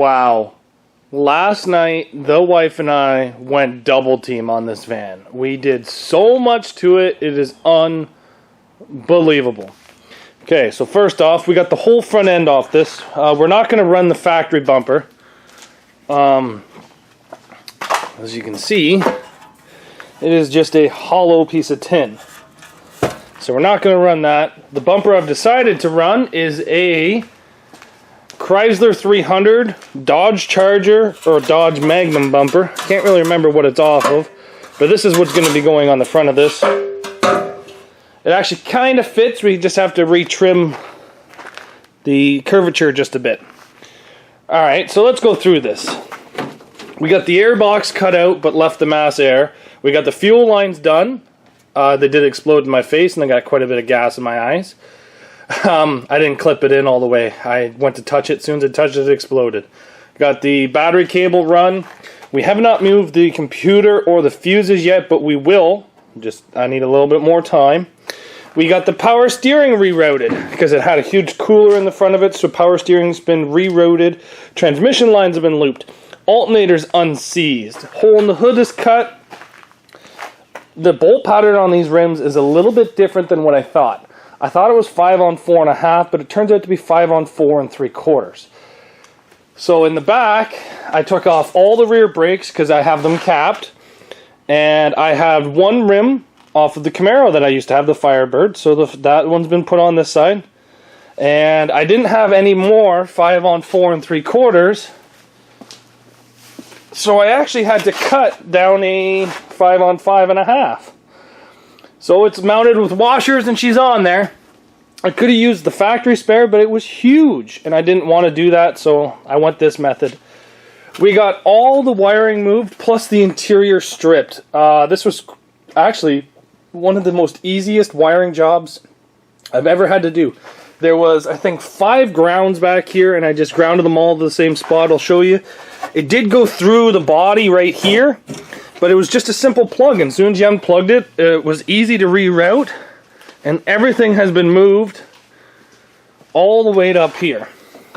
Wow. Last night, the wife and I went double team on this van. We did so much to it, it is unbelievable. Okay, so first off, we got the whole front end off this. We're not going to run the factory bumper. As you can see, it is just a hollow piece of tin. So we're not going to run that. The bumper I've decided to run is a Chrysler 300 Dodge Charger or Dodge Magnum bumper. Can't really remember what it's off of, but this is what's going to be going on the front of this. It actually kind of fits. We just have to retrim the curvature just a bit. Alright, so let's go through this. We got the air box cut out but left the mass air. We got the fuel lines done. They did explode in my face and I got quite a bit of gas in my eyes. I didn't clip it in all the way. I went to touch it. As soon as I touched it, it exploded. Got the battery cable run. We have not moved the computer or the fuses yet, but we will. I need a little bit more time. We got the power steering rerouted because it had a huge cooler in the front of it, so power steering's been rerouted. Transmission lines have been looped. Alternator's unseized. Hole in the hood is cut. The bolt pattern on these rims is a little bit different than what I thought. I thought it was 5 on 4.5, but it turns out to be 5 on 4 3/4. So in the back, I took off all the rear brakes because I have them capped. And I have one rim off of the Camaro that I used to have, the Firebird. So that one's been put on this side. And I didn't have any more 5 on 4 3/4. So I actually had to cut down a 5 on 5.5. So it's mounted with washers and she's on there. I could have used the factory spare, but it was huge and I didn't want to do that, so I went this method. We got all the wiring moved plus the interior stripped. This was actually one of the most easiest wiring jobs I've ever had to do. There was, I think, 5 grounds back here and I just grounded them all to the same spot. I'll show you. It did go through the body right here, but it was just a simple plug, and as soon as you unplugged it, it was easy to reroute, and everything has been moved all the way to up here.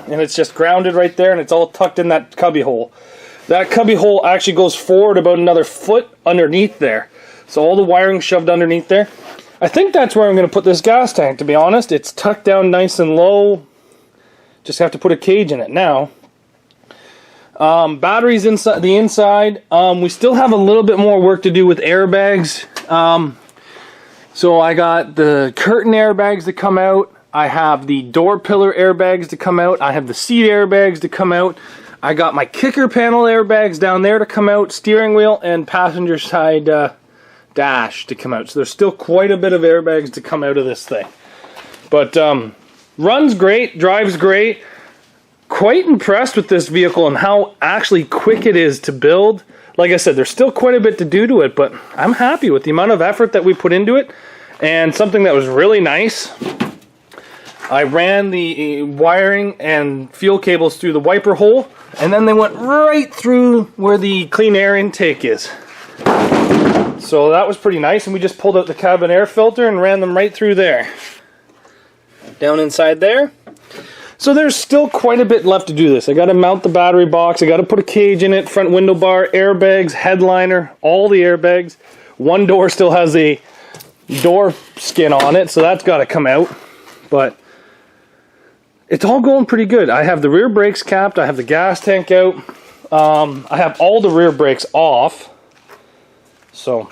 And it's just grounded right there, and it's all tucked in that cubby hole. That cubby hole actually goes forward about another foot underneath there. So all the wiring shoved underneath there. I think that's where I'm going to put this gas tank, to be honest. It's tucked down nice and low. Just have to put a cage in it now. Batteries inside the inside. We still have a little bit more work to do with airbags. So I got the curtain airbags to come out. I have the door pillar airbags to come out. I have the seat airbags to come out. I got my kicker panel airbags down there to come out. Steering wheel and passenger side dash to come out. So there's still quite a bit of airbags to come out of this thing. But runs great, drives great. Quite impressed with this vehicle and how actually quick it is to build. Like I said, there's still quite a bit to do to it, but I'm happy with the amount of effort that we put into it. And something that was really nice, I ran the wiring and fuel cables through the wiper hole, and then they went right through where the clean air intake is. So that was pretty nice, and we just pulled out the cabin air filter and ran them right through there. Down inside there. So there's still quite a bit left to do this. I got to mount the battery box. I got to put a cage in it, front window bar, airbags, headliner, all the airbags. One door still has a door skin on it, so that's got to come out. But it's all going pretty good. I have the rear brakes capped. I have the gas tank out. I have all the rear brakes off. So,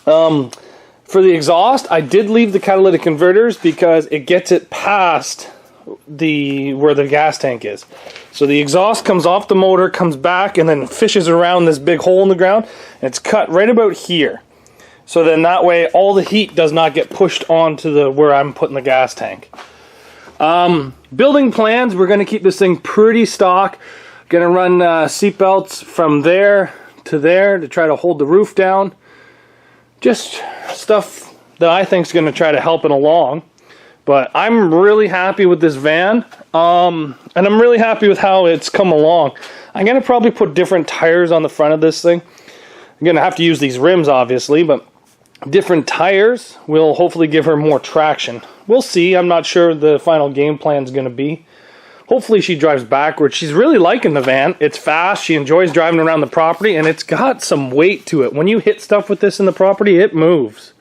for the exhaust, I did leave the catalytic converters because it gets it past where the gas tank is. So the exhaust comes off the motor, comes back, and then fishes around this big hole in the ground, and it's cut right about here. So then that way all the heat does not get pushed onto where I'm putting the gas tank. Building plans, we're going to keep this thing pretty stock. Going to run seat belts from there to there to try to hold the roof down. Just stuff that I think is going to try to help it along. But I'm really happy with this van, and I'm really happy with how it's come along. I'm going to probably put different tires on the front of this thing. I'm going to have to use these rims, obviously, but different tires will hopefully give her more traction. We'll see. I'm not sure the final game plan is going to be. hopefully she drives backwards. She's really liking the van. It's fast. She enjoys driving around the property, and it's got some weight to it. When you hit stuff with this in the property, it moves.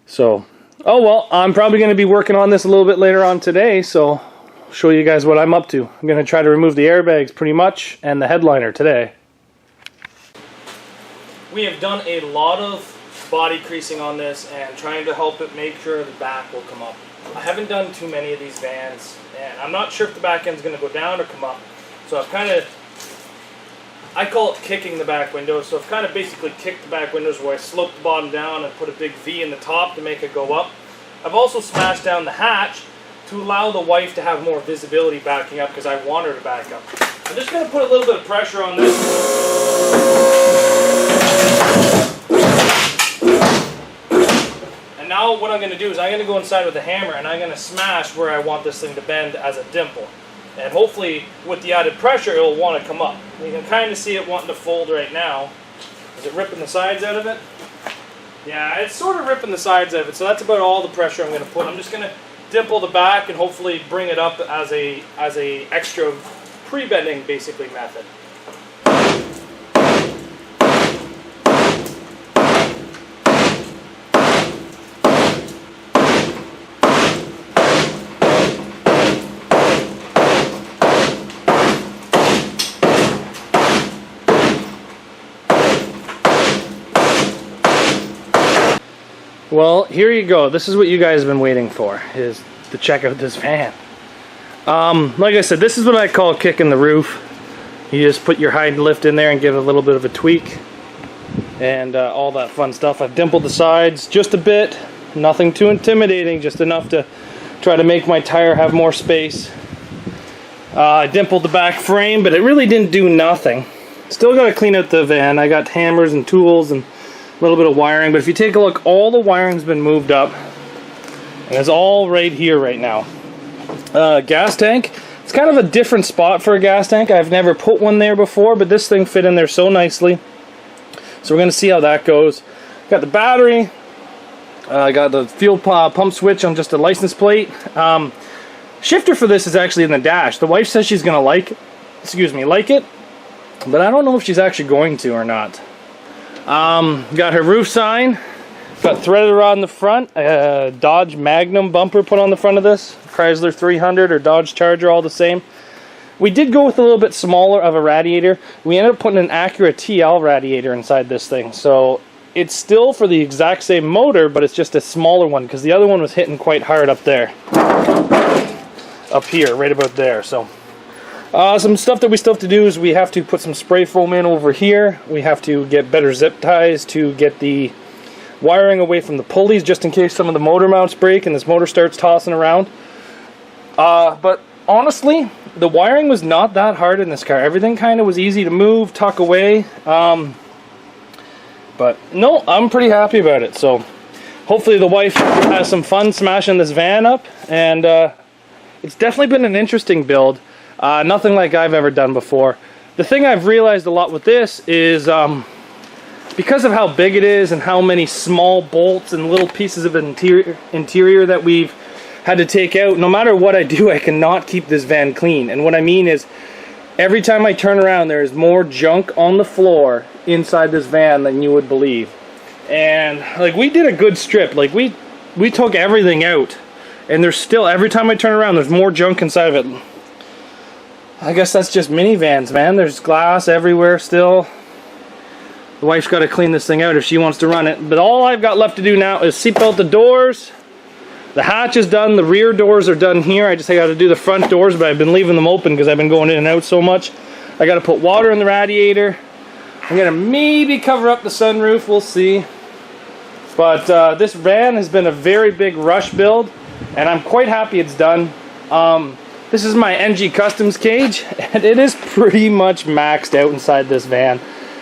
So, oh well, I'm probably going to be working on this a little bit later on today, so I'll show you guys what I'm up to. I'm going to try to remove the airbags pretty much, and the headliner today. We have done a lot of body creasing on this and trying to help it make sure the back will come up. I haven't done too many of these vans, and I'm not sure if the back end's going to go down or come up. So I've kind of, I call it kicking the back windows. So I've kind of basically kicked the back windows where I slope the bottom down and put a big V in the top to make it go up. I've also smashed down the hatch to allow the wife to have more visibility backing up because I want her to back up. I'm just going to put a little bit of pressure on this. Now what I'm going to do is I'm going to go inside with a hammer and I'm going to smash where I want this thing to bend as a dimple. And hopefully with the added pressure it will want to come up. You can kind of see it wanting to fold right now. Is it ripping the sides out of it? Yeah, it's sort of ripping the sides out of it, so that's about all the pressure I'm going to put. I'm just going to dimple the back and hopefully bring it up as a extra pre-bending basically method. Well, here you go. This is what you guys have been waiting for, is to check out this van. Like I said, this is what I call kicking the roof. You just put your hide and lift in there and give it a little bit of a tweak. And all that fun stuff. I've dimpled the sides just a bit. Nothing too intimidating, just enough to try to make my tire have more space. I dimpled the back frame, but it really didn't do nothing. Still got to clean out the van. I got hammers and tools and a little bit of wiring, but if you take a look, all the wiring's been moved up, and it's all right here right now. Gas tank, it's kind of a different spot for a gas tank. I've never put one there before, but this thing fit in there so nicely. So we're going to see how that goes. Got the battery, I got the fuel pump switch on just a license plate. Shifter for this is actually in the dash. The wife says she's going to like it, but I don't know if she's actually going to or not. Got her roof sign, got threaded rod in the front, Dodge Magnum bumper put on the front of this, Chrysler 300 or Dodge Charger, all the same. We did go with a little bit smaller of a radiator. We ended up putting an Acura TL radiator inside this thing, so it's still for the exact same motor, but it's just a smaller one because the other one was hitting quite hard up there, up here, right about there. So some stuff that we still have to do is we have to put some spray foam in over here. We have to get better zip ties to get the wiring away from the pulleys just in case some of the motor mounts break and this motor starts tossing around. But honestly, the wiring was not that hard in this car. Everything kind of was easy to move, tuck away. But no, I'm pretty happy about it. So hopefully the wife has some fun smashing this van up. And it's definitely been an interesting build. Nothing like I've ever done before. The thing I've realized a lot with this is because of how big it is and how many small bolts and little pieces of interior that we've had to take out, no matter what I do, I cannot keep this van clean. And what I mean is, every time I turn around, there is more junk on the floor inside this van than you would believe. And like, we did a good strip. Like, we took everything out, and there's still, every time I turn around, there's more junk inside of it. I guess that's just minivans, man. There's glass everywhere still. The wife's got to clean this thing out if she wants to run it. But all I've got left to do now is seatbelt the doors. The hatch is done. The rear doors are done here. I got to do the front doors, but I've been leaving them open because I've been going in and out so much. I got to put water in the radiator. I'm going to maybe cover up the sunroof. We'll see. But this van has been a very big rush build, and I'm quite happy it's done. This is my MG Customs cage, and it is pretty much maxed out inside this van.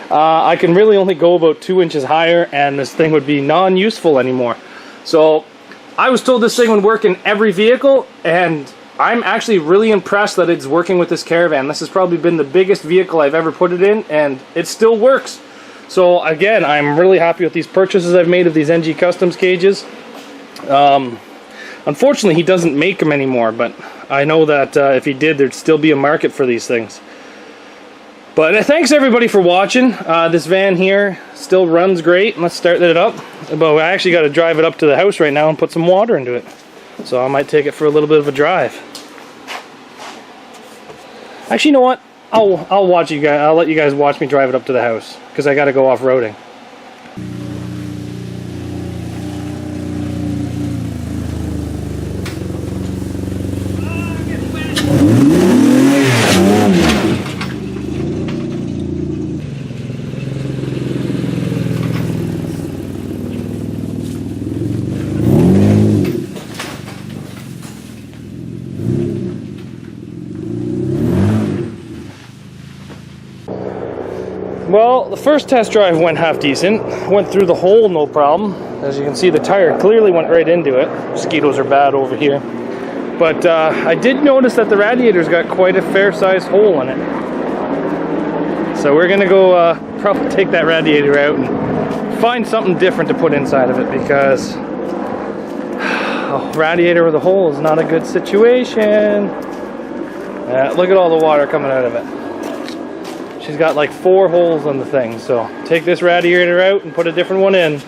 I can really only go about 2 inches higher, and this thing would be non-useful anymore. So I was told this thing would work in every vehicle, and I'm actually really impressed that it's working with this caravan. This has probably been the biggest vehicle I've ever put it in, and it still works. So again, I'm really happy with these purchases I've made of these MG Customs cages. Unfortunately, he doesn't make them anymore, but I know that if he did, there'd still be a market for these things. But thanks everybody for watching. This van here still runs great. Let's start it up. But I actually got to drive it up to the house right now and put some water into it. So I might take it for a little bit of a drive. Actually, you know what? I'll watch you guys. I'll let you guys watch me drive it up to the house because I got to go off-roading. Well, the first test drive went half decent. Went through the hole no problem. As you can see, the tire clearly went right into it. Mosquitoes are bad over here. But I did notice that the radiator's got quite a fair-sized hole in it. So we're gonna go probably take that radiator out and find something different to put inside of it, because a radiator with a hole is not a good situation. Look at all the water coming out of it. She's got like 4 holes on the thing, so take this radiator out and put a different one in.